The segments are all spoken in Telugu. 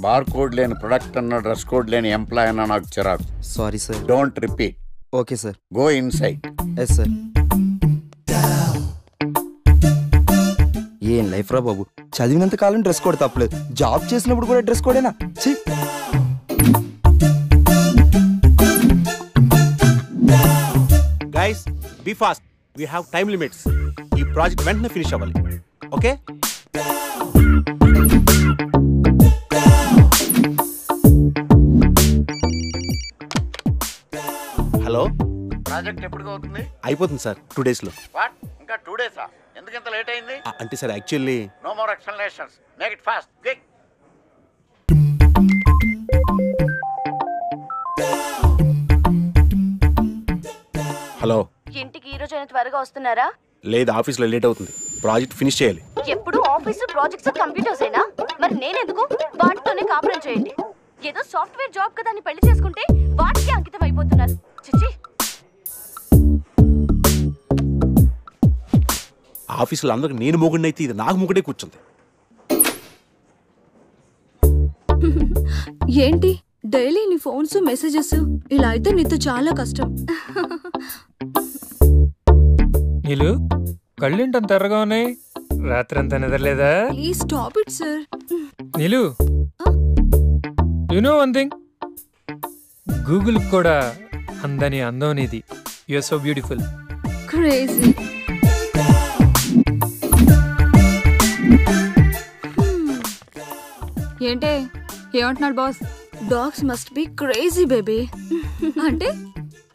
బార్ కోడ్ లేని ప్రొడక్ట్ అన్న, డ్రెస్ కోడ్ లేని ఎంప్లాయ్ అన్న నాకు చిరాకు. Sorry sir. Don't repeat. Okay sir. Go inside. Yes sir. ఏం లైఫ్ రా బాబు, చదివినంత కాలం డ్రెస్ కోడ్ తప్పలేదు, జాబ్ చేసినప్పుడు కూడా డ్రెస్ కోడేనా? Guys be fast, we have time limits. ఈ ప్రాజెక్ట్ వెంటనే ఫినిష్ అవ్వాలి. ఓకే? హలో, ప్రాజెక్ట్ ఎప్పుడు అవుతుంది? అయిపోతుంది సార్ 2 days లో. వాట్, ఇంకా 2 days? ఎందుకు ఇంత లేట్ అయింది? అంటే sir actually no more explanations, make it fast, quick. Hello, ఇంటికి ఈ రోజు త్వరగా వస్తున్నారా? లేదు, ఆఫీస్లో లేట్ అవుతుంది. ప్రాజెక్ట్ ఫినిష్ చేయాలి. ఎప్పుడు ఆఫీస్ ప్రాజెక్ట్స్ కంప్యూటర్స్ అయినా మరి నేనెందుకు? వాటితోనే కాపురం చేయండి. ఏదో సాఫ్ట్వేర్ జాబ్ కదా అని పెళ్లి చేసుకుంటే వాటికి అంకితం అయిపోతున్నారు. చిచి. ఆఫీసులో అందరికి నేను మొగుడిని అయితే ఇది నాకు మొగుడే కూర్చుంది. ఏంటి డైలీ నీ ఫోన్స్ మెసేజెస్? ఇలా అయితే నీతో చాలా కష్టం. నీలు కళ్ళేంటంత ఎర్రగా ఉన్నాయి? రాత్రంతా నిద్రలేదా? Please stop it sir. Neelu, you know one thing, Google కూడా అందని అందం నీది. You are so beautiful. Crazy. ఏంటే ఏమంటున్నాడు boss? Dogs must be crazy baby. అంటే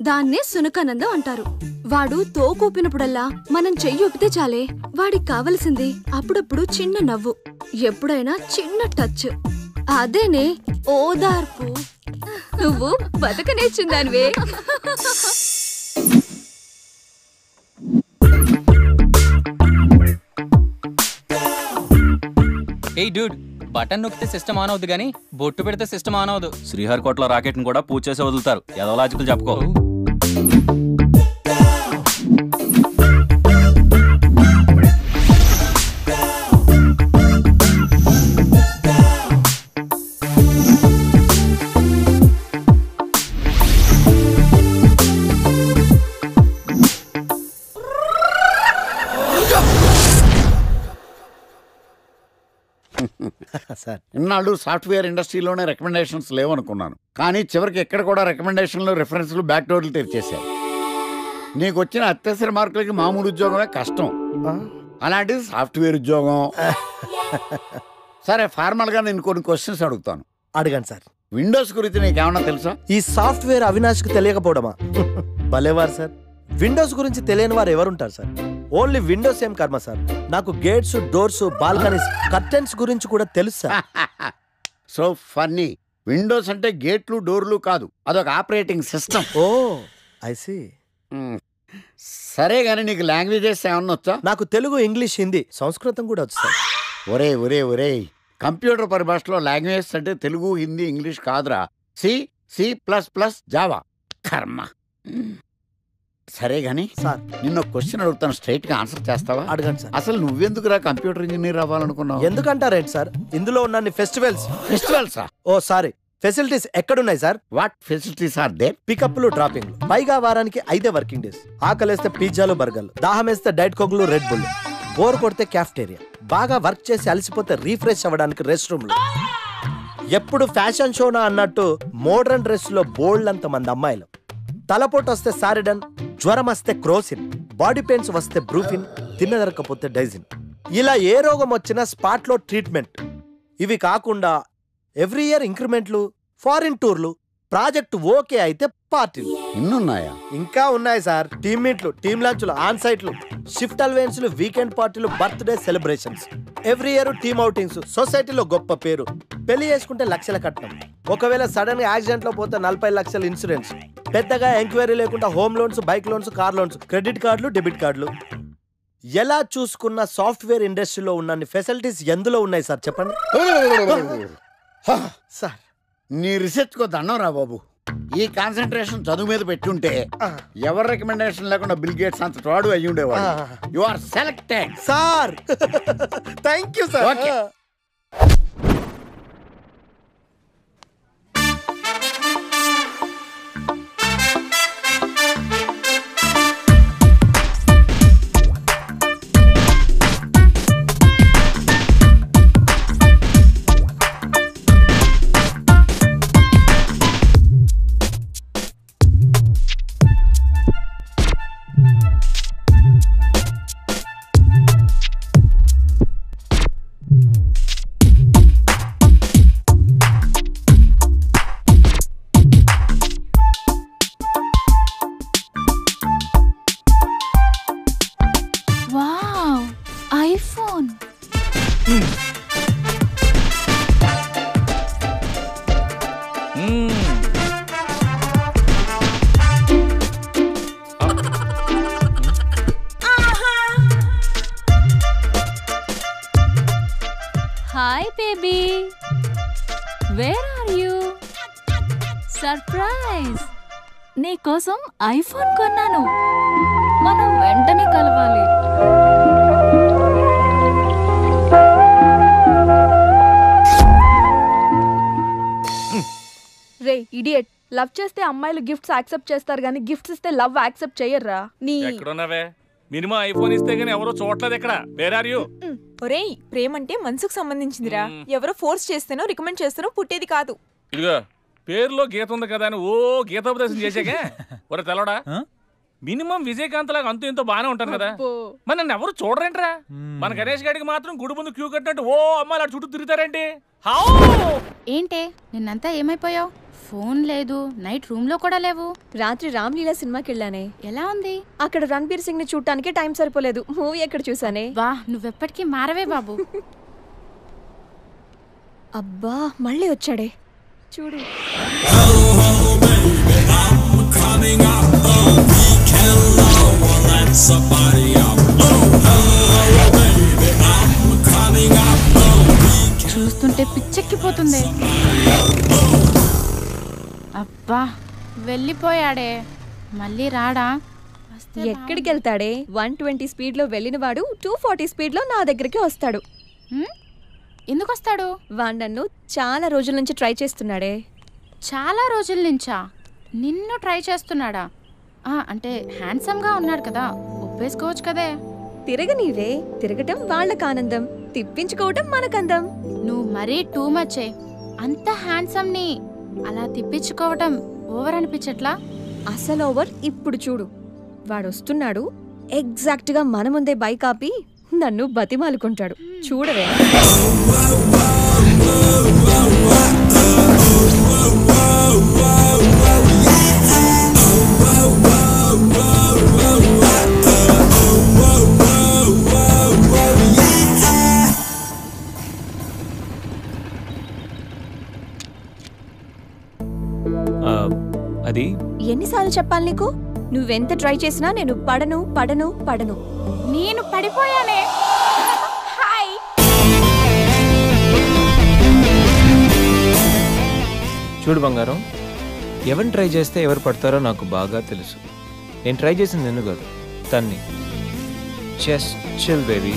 దాన్నే సునకానందం అంటారు. వాడు తోకూపినప్పుడల్లా మనం చెయ్యి ఊపితే చాలే. వాడికి కావలసింది అప్పుడప్పుడు చిన్న నవ్వు, ఎప్పుడైనా చిన్న టచ్. అదేనే ఓదార్పు. నువ్వు బతకనేచ్చిందానివే. ఏయ్ డూడ్, బటన్ నొక్కితే సిస్టమ్ ఆన్ అవుద్ది కానీ బొట్టు పెడితే సిస్టమ్ ఆన్ అవదు. శ్రీహరికోటలో రాకెట్ ని కూడా పూజ చేసి వదులుతారు. ఏదో లాజికల్ చెప్పుకో. ఇన్నాళ్ళు సాఫ్ట్వేర్ ఇండస్ట్రీలోనే రికమెండేషన్స్ లేవనుకున్నాను, కానీ చివరికి ఎక్కడ కూడా రికమెండేషన్లు, రిఫరెన్స్లు, బ్యాక్ డోర్లు తెరిచేశారు. నీకు వచ్చిన అత్యవసర మార్కులకి మామూలు ఉద్యోగమే కష్టం, అలాంటిది సాఫ్ట్వేర్ ఉద్యోగం. సరే, ఫార్మల్గా నేను కొన్ని క్వశ్చన్స్ అడుగుతాను. అడగండి సార్. విండోస్ గురించి నీకేమన్నా తెలుసా? ఈ సాఫ్ట్వేర్ అవినాష్కి తెలియకపోవడమా? భలేవారు సార్. విండోస్ గురించి తెలియని వారు ఎవరుంటారు సార్? ఓన్లీ విండోస్ ఏం కర్మ సార్, నాకు గేట్స్, డోర్స్, బాల్కనీస్, కర్టెన్స్ గురించి కూడా తెలుసు సార్. So funny. విండోస్ అంటే గేట్లు, డోర్లు కాదు, అదొక operating system. Oh I see. సరే గానీ నీకు లాంగ్వేజెస్ ఏమన్నా వచ్చా? నాకు తెలుగు, ఇంగ్లీష్, హిందీ, సంస్కృతం కూడా వచ్చు సార్. ఒరే కంప్యూటర్ పరిభాషలో లాంగ్వేజెస్ అంటే తెలుగు, హిందీ, ఇంగ్లీష్ కాదురా. C++, Java. కర్మ. సరే గానీ సార్, నిన్న క్వశ్చన్ అడుగుతాను, స్ట్రైట్ గా ఆన్సర్ చేస్తావా? అడగండి సార్. అసలు కంప్యూటర్ ఇంజనీర్ అవ్వాలనుకున్నావు? ఎందుకంటారేంటి సార్, ఇందులో ఉన్న ఫెస్టివల్సా? ఓ సారీ, ఫెసిలిటీస్ ఎక్కడున్నాయి sir? What facilities are there? పికప్లు, డ్రాపింగ్లు, పైగా వారానికి 5 వర్కింగ్ డేస్. ఆకలేస్తే పిజ్జాలు, బర్గర్లు, దాహం వేస్తే డైట్ కోక్లు, రెడ్ బుల్, బోర్ కొడితే క్యాఫ్టేరియా, బాగా వర్క్ చేసి అలసిపోతే రీఫ్రెష్ అవ్వడానికి రెస్ట్ రూమ్లు. ఎప్పుడు ఫ్యాషన్ షోనా అన్నట్టు మోడర్న్ డ్రెస్ లో బోల్డ్ అంత మంది అమ్మాయిలు. తలపోటు వస్తే సారిడన్, జ్వరం వస్తే క్రోసిన్, బాడీ పెయిన్స్ వస్తే బ్రూఫిన్, తిన్నదరకపోతే డైజిన్. ఇలా ఏ రోగం వచ్చినా స్పాట్ లో ట్రీట్మెంట్. ఇవి కాకుండా ఎవ్రీ ఇయర్ ఇంక్రిమెంట్లు, ఫారిన్ టూర్లు, ప్రాజెక్ట్ ఓకే అయితే పార్టీలు. ఇన్నున్నాయా? ఇంకా ఉన్నాయి సార్. టీమ్ మీట్లు, టీమ్ లంచ్లు, ఆన్ సైట్లు, షిఫ్ట్ అలవెన్స్లు, వీకెండ్ పార్టీలు, birthday celebrations, every year team outings, సొసైటీలో గొప్ప పేరు. పెళ్లి చేసుకుంటే లక్షల కట్నం, ఒకవేళ సడన్ గా యాక్సిడెంట్ లో పోతే 40 లక్షల ఇన్సూరెన్స్, పెద్దగా ఎంక్వైరీ లేకుండా home loans, bike loans, car loans, credit కార్డులు, డెబిట్ కార్డులు. ఎలా చూసుకున్న సాఫ్ట్వేర్ ఇండస్ట్రీలో ఉన్న ఫెసిలిటీస్ ఎందులో ఉన్నాయి సార్ చెప్పండి సార్. నీ రీసెర్చ్ కో దండం రా బాబు. ఈ కాన్సన్ట్రేషన్ చదువు మీద పెట్టుంటే ఎవరి రికమెండేషన్ లేకుండా బిల్ గేట్స్ అంత వాడు అయ్యి ఉండేవాడు. You are selected sir. Thank you sir. Where are you? Surprise! నీకోసం ఐఫోన్ కొన్నాను. మనం వెంటనే కలవాలి. రే ఇడియట్, లవ్ చేస్తే అమ్మాయిలు గిఫ్ట్స్ యాక్సెప్ట్ చేస్తారు కానీ గిఫ్ట్స్ ఇస్తే లవ్ యాక్సెప్ట్ చెయ్యర్రా. నీ ఎక్కడున్నావే? మినిమం ఐఫోన్ ఇస్తే గానీ ఎవరో చూడలేదు ఇక్కడ. Where are you? ఒరేయ్, ప్రేమంటే మనసుకు సంబంధించిందిరా. ఎవరో ఫోర్స్ చేస్తేనో రికమెండ్ చేస్తేనో పుట్టేది కాదు. ఇదిగో పేరులో గీత ఉంది కదా అని ఓ గీతోపదేశం చేసాకే ఒరే తెలవడా? మినిమం విజయకాంత్ లాగా అంతూ ఇంతో బానే ఉంటాను కదా, మరి నన్ను ఎవరు చూడరేంట్రా? మన గణేష్ గాడికి మాత్రం గుడి ముందు క్యూ కట్టినట్టు ఓ అమ్మాయిలు అటు చుట్టూ తిరుగుతారేంటి? ఏంటే నిన్నంతా ఏమైపోయావు? ఫోన్ లేదు, నైట్ రూమ్ లో కూడా లేవు. రాత్రి రామ్లీలా సినిమాకి వెళ్ళానే. ఎలా ఉంది? అక్కడ రణబీర్ సింగ్ ని చూడటానికి టైం సరిపోలేదు. మూవీ ఎక్కడ చూసానే. వా, నువ్వెప్పటికీ మారవే బాబు. అబ్బా మళ్ళీ వచ్చాడే చూడు. చూస్తుంటే పిచ్చెక్కిపోతుంది. అబ్బా వెళ్ళిపోయాడే, మళ్ళీ రాడా? ఎక్కడికి వెళ్తాడే? 120 స్పీడ్ లో వెళ్ళిన వాడు 240 స్పీడ్ లో నా దగ్గరికి వస్తాడు. ఎందుకు వస్తాడు? వాడు నన్ను చాలా రోజుల నుంచి ట్రై చేస్తున్నాడే. చాలా రోజుల నుంచా? నిన్ను ట్రై చేస్తున్నాడా? అంటే హ్యాండ్సమ్ గా ఉన్నాడు కదా, ఒప్పేసుకోవచ్చు కదే. తిరగనీవే, తిరగటం వాళ్ళకి ఆనందం, తిప్పించుకోవటం మనకందం. నువ్వు మరీ టూ మచ్చే. అంత హ్యాండ్సమ్ ని అలా తిప్పించుకోవటం ఓవర్ అనిపించట్లా? అసలు ఓవర్. ఇప్పుడు చూడు, వాడు వస్తున్నాడు. ఎగ్జాక్ట్ గా మన ముందే బైక్ ఆపి నన్ను బతిమాలుకుంటాడు. చూడవే. అది ఎన్నిసార్లు చెప్పాలి నీకు? నువ్వెంత ట్రై చేసినా నేను పడను పడను పడను. నేను పడిపోయానే. హాయ్. చూడు బంగారం, ఎవరిని ట్రై చేస్తే ఎవరు పడతారో నాకు బాగా తెలుసు. నేను ట్రై చేసింది నిన్ను కాదు, తన్ని. Just chill baby.